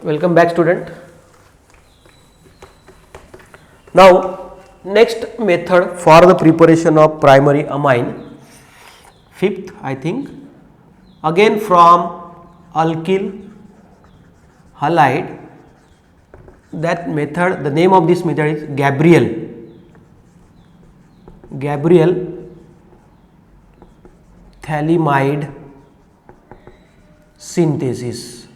Welcome back, student. Now, next method for the preparation of primary amine, fifth I think, again from alkyl halide. That method, the name of this method is Gabriel phthalimide synthesis.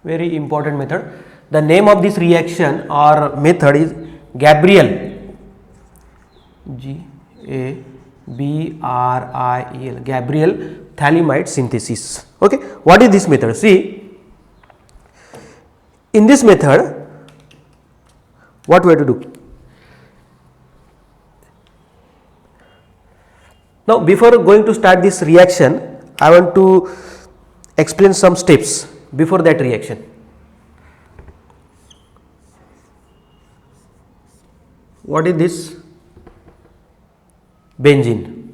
Very important method. The name of this reaction or method is Gabriel, Gabriel, Gabriel phthalimide synthesis. Okay, what is this method? See, in this method, what we have to do? Now, before going to start this reaction, I want to explain some steps before that reaction. What is this? Benzene.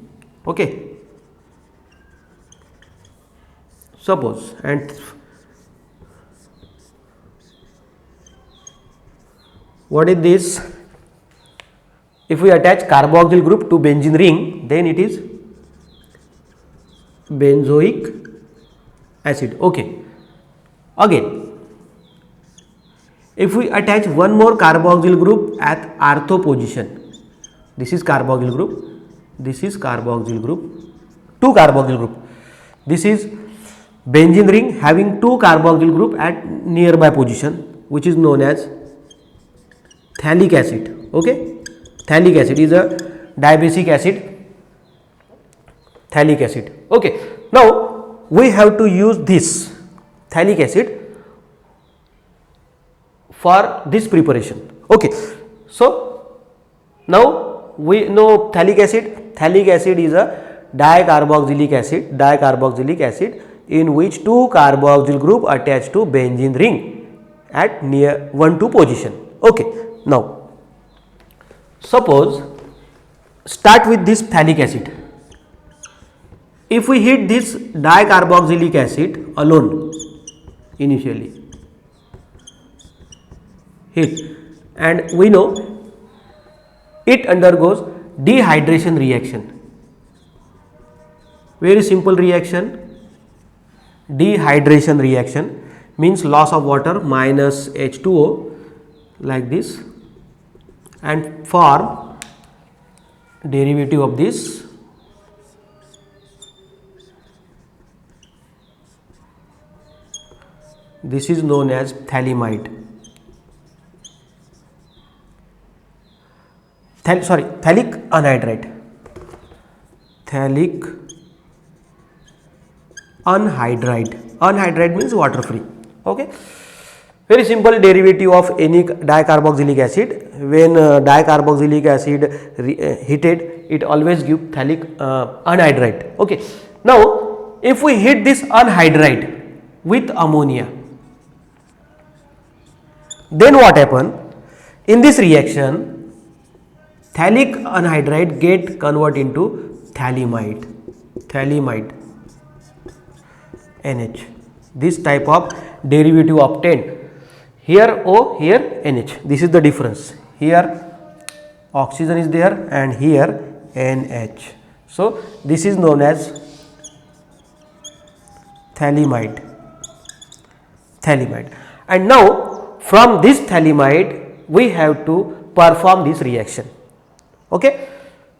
Okay. Suppose, and what is this? If we attach carboxyl group to benzene ring, then it is benzoic acid. Okay. Again, if we attach one more carboxyl group at ortho position, this is carboxyl group, this is carboxyl group, two carboxyl group. This is benzene ring having two carboxyl group at nearby position, which is known as phthalic acid. Okay. Phthalic acid is a dibasic acid, phthalic acid. Okay. Now, we have to use this phthalic acid for this preparation. Okay. So, now we know phthalic acid. Phthalic acid is a dicarboxylic acid in which two carboxyl group attached to benzene ring at near 1,2 position. Okay. Now, suppose start with this phthalic acid. If we heat this dicarboxylic acid alone initially, heat, and we know it undergoes dehydration reaction. Very simple reaction. Dehydration reaction means loss of water minus H2O like this, and form derivative of this is known as phthalimide. Phthalic anhydride. Phthalic anhydride. Anhydride means water free. Okay. Very simple derivative of any dicarboxylic acid. When dicarboxylic acid heated, it always gives phthalic anhydride. Okay. Now, if we heat this anhydride with ammonia, then what happen? In this reaction, phthalic anhydride get convert into phthalimide, NH. This type of derivative obtained. Here O, here NH. This is the difference. Here oxygen is there and here NH. So, this is known as phthalimide. And now, from this phthalimide, we have to perform this reaction. Okay.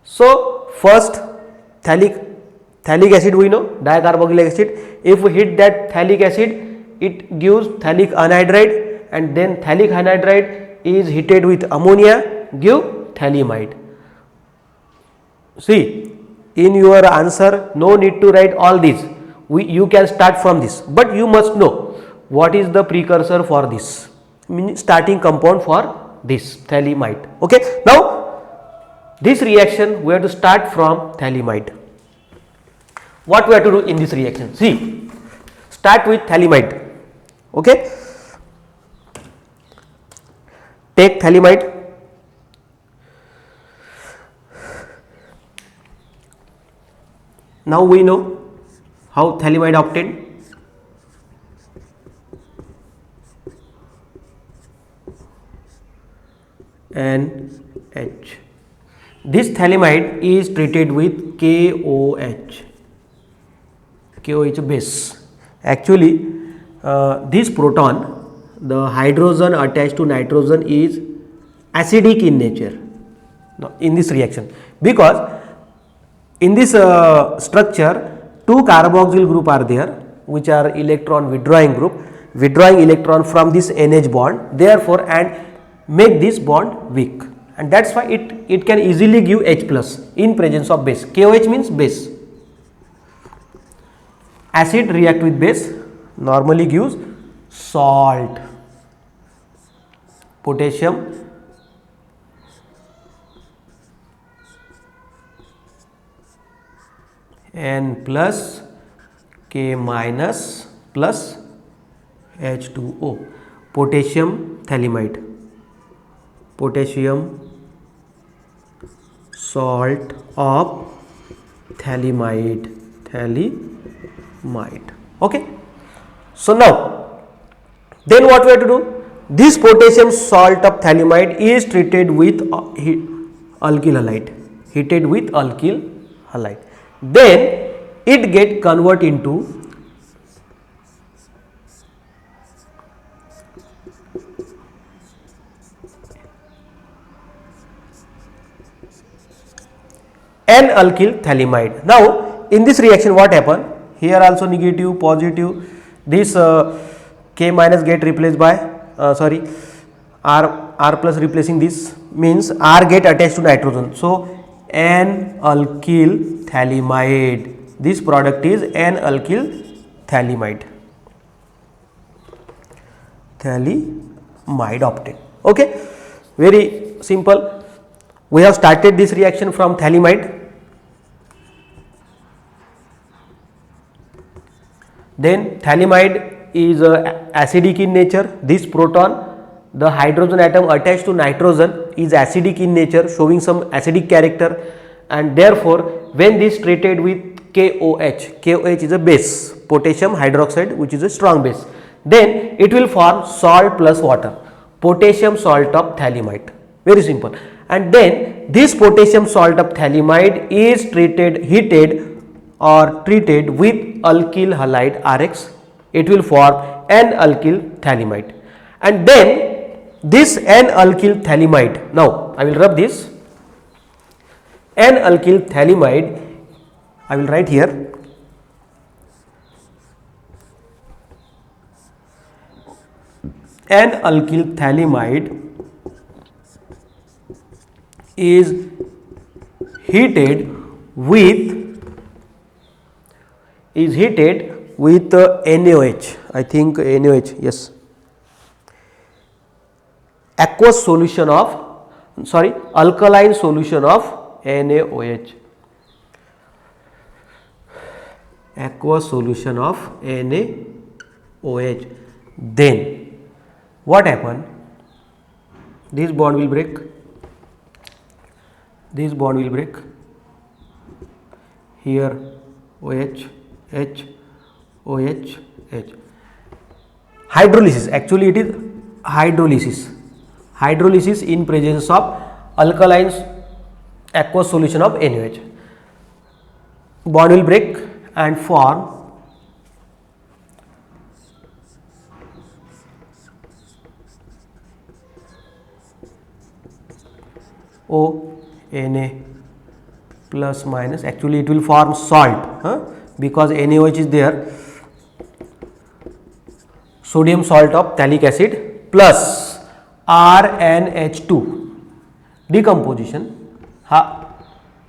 So, first phthalic acid we know, dicarboxylic acid. If we heat that phthalic acid, it gives phthalic anhydride, and then phthalic anhydride is heated with ammonia, give phthalimide. See, in your answer, no need to write all this. You can start from this, but you must know what is the precursor for this, starting compound for this phthalimide. Okay. Now, this reaction we have to start from phthalimide. What we have to do in this reaction? See, start with phthalimide. Okay. Take phthalimide. Now we know how phthalimide obtained. NH. This phthalimide is treated with KOH. KOH base. Actually, this proton, the hydrogen attached to nitrogen, is acidic in nature in this reaction, because in this structure two carboxyl group are there, which are electron withdrawing group, withdrawing electron from this NH bond, therefore, and make this bond weak, and that is why it can easily give H plus in presence of base. KOH means base. Acid react with base, normally gives salt, potassium N plus K minus plus H2O, potassium phthalimide, potassium salt of phthalimide. Okay. So now, then what we have to do? This potassium salt of phthalimide is treated with alkyl halide, heated with alkyl halide. Then it get convert into N-alkyl phthalimide. Now in this reaction what happen? Here also negative, positive, this K minus get replaced by R plus replacing this, means R get attached to nitrogen. So N-alkyl phthalimide, this product is N-alkyl phthalimide obtained. Okay, very simple. We have started this reaction from phthalimide. Then phthalimide is acidic in nature. This proton, the hydrogen atom attached to nitrogen, is acidic in nature, showing some acidic character, and therefore when this treated with KOH, KOH is a base, potassium hydroxide, which is a strong base, then it will form salt plus water, potassium salt of phthalimide. Very simple. And then this potassium salt of phthalimide is heated or treated with alkyl halide RX, it will form N-alkyl phthalimide. And then this N-alkyl phthalimide, now I will rub this N-alkyl phthalimide, I will write here N-alkyl phthalimide is heated with NaOH, I think NaOH, yes, aqueous solution of alkaline solution of NaOH, aqueous solution of NaOH. Then what happen? This bond will break, this bond will break, here OH, H, OH, H. Hydrolysis, actually it is hydrolysis in presence of alkaline aqueous solution of NaOH. Bond will break and form O, Na plus minus, actually it will form salt, because NaOH is there, sodium salt of phthalic acid plus RNH2, decomposition,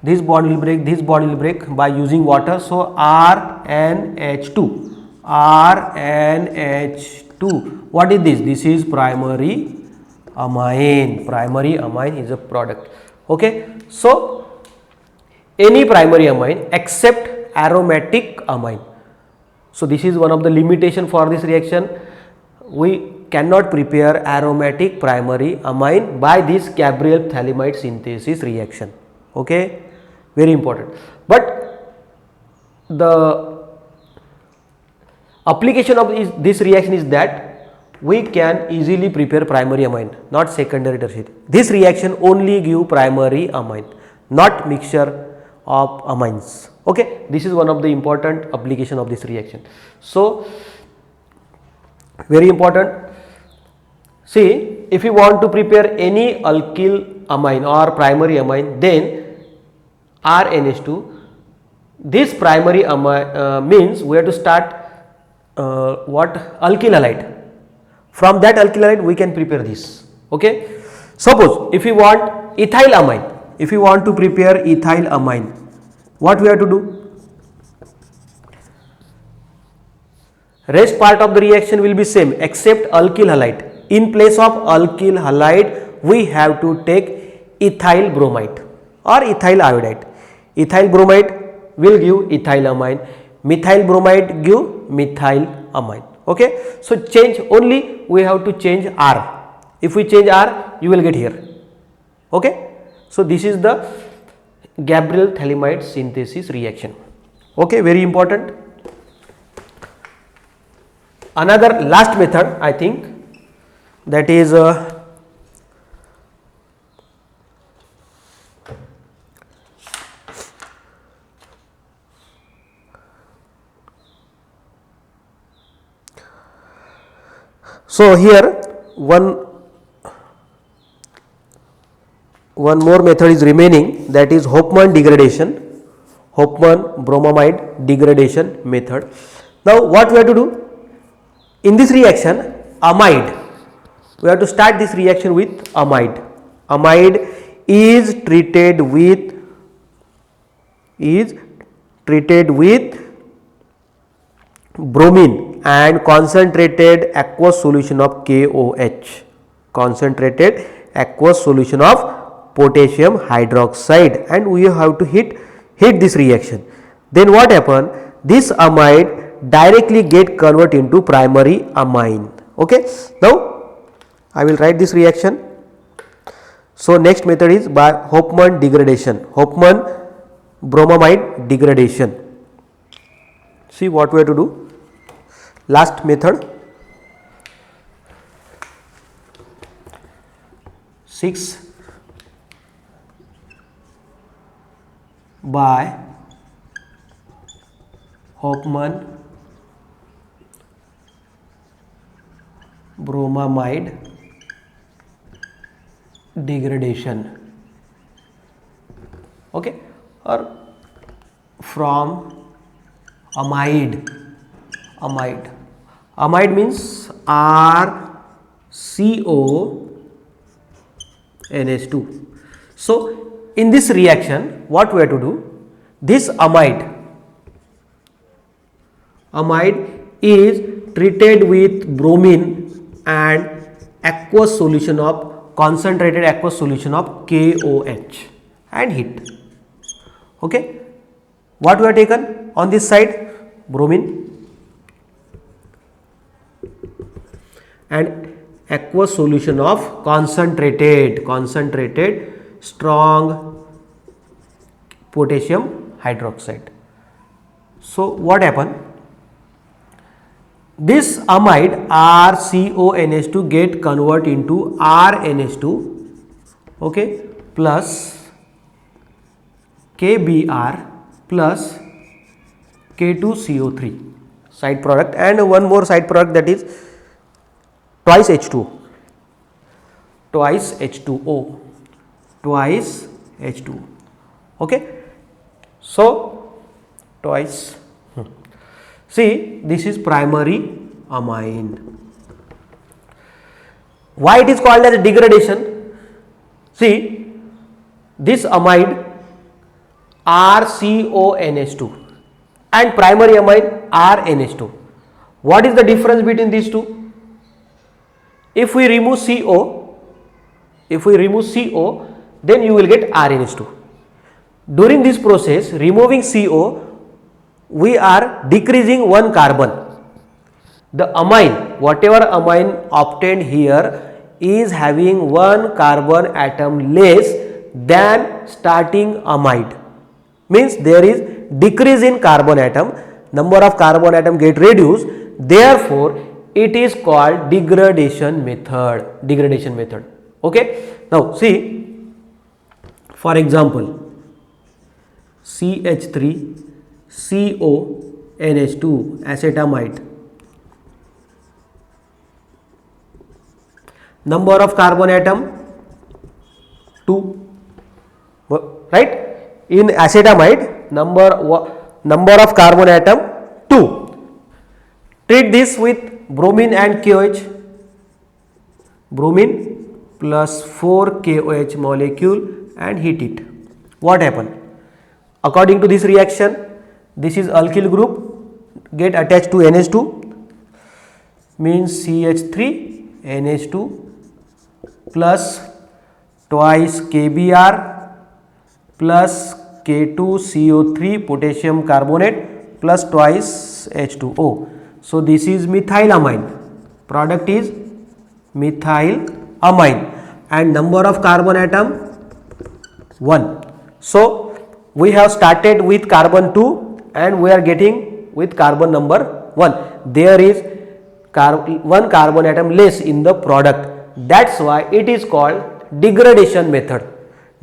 this bond will break, this bond will break by using water, so RNH2, what is this? This is primary amine is a product. Okay, so any primary amine except aromatic amine. So this is one of the limitation for this reaction. We cannot prepare aromatic primary amine by this Gabriel phthalimide synthesis reaction. Okay, very important. But the application of this reaction is that we can easily prepare primary amine, not secondary tertiary. This reaction only give primary amine, not mixture of amines. Okay, this is one of the important application of this reaction. So very important. See, if you want to prepare any alkyl amine or primary amine, then RNH2, this primary amine means we have to start what alkyl halide. From that alkyl halide we can prepare this. Okay. Suppose if you want ethyl amine, if you want to prepare ethyl amine, what we have to do? Rest part of the reaction will be same except alkyl halide. In place of alkyl halide, we have to take ethyl bromide or ethyl iodide. Ethyl bromide will give ethyl amine, methyl bromide give methyl amine. Okay. So change only we have to change R. If we change R, you will get here. Okay. So this is the Gabriel Thalamide synthesis reaction. Okay, very important. Another last method, I think, that is so here one more method is remaining, that is Hofmann degradation, Hofmann bromamide degradation method. Now what we have to do? In this reaction, amide, we have to start this reaction with amide. Amide is treated with bromine and concentrated aqueous solution of KOH, concentrated aqueous solution of potassium hydroxide, and we have to hit this reaction. Then what happen? This amide directly get convert into primary amine. Okay. Now I will write this reaction. So next method is by Hofmann degradation, Hofmann bromamide degradation. See what we have to do. Last method, 6 by Hofmann bromamide degradation. Okay, or from amide means RCONH2. So in this reaction what we have to do? This amide is treated with bromine and aqueous solution of concentrated aqueous solution of KOH and heat. Okay. What we have taken on this side? Bromine and aqueous solution of concentrated strong potassium hydroxide. So what happened? This amide RCONH2 get convert into RNH2, okay, plus KBr plus K2CO3 side product, and one more side product, that is twice H2O, twice H2O. Okay. So twice. See, this is primary amine. Why it is called as degradation? See, this amide RCONH2 and primary amine RNH2. What is the difference between these two? If we remove CO, then you will get RNH2. During this process, removing CO, we are decreasing one carbon. The amine, whatever amine obtained here, is having one carbon atom less than starting amide. Means there is decrease in carbon atom, number of carbon atom get reduced, therefore it is called degradation method. Okay, now see, for example, CH3CONH2 acetamide, number of carbon atom 2, right? In acetamide, number of carbon atom 2. Treat this with bromine and KOH, bromine plus 4 KOH molecule, and heat it. What happened? According to this reaction, this is alkyl group get attached to NH2, means CH3NH2 plus twice KBr plus K2CO3 potassium carbonate plus twice H2O. So this is methylamine, product is methylamine, and number of carbon atom 1. So we have started with carbon 2 and we are getting with carbon number 1. There is one carbon atom less in the product. That's why it is called degradation method.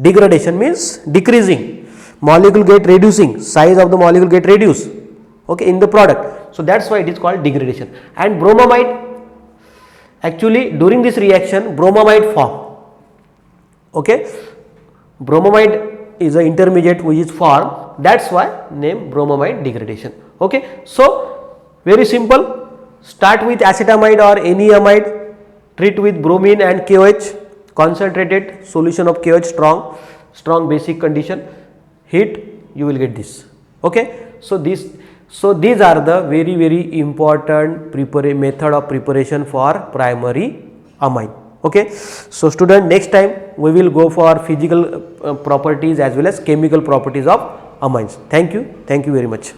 Degradation means decreasing, molecule get reducing, size of the molecule get reduced, okay, in the product. So that's why it is called degradation. And bromamide, actually during this reaction bromamide form, okay, bromamide is an intermediate which is formed, that's why name bromamide degradation. Okay, so very simple, start with acetamide or any amide, treat with bromine and KOH, concentrated solution of KOH, strong basic condition, heat, you will get this. Okay, so these are the very important method of preparation for primary amine. Okay, so student, next time we will go for physical properties as well as chemical properties of amines. Thank you very much.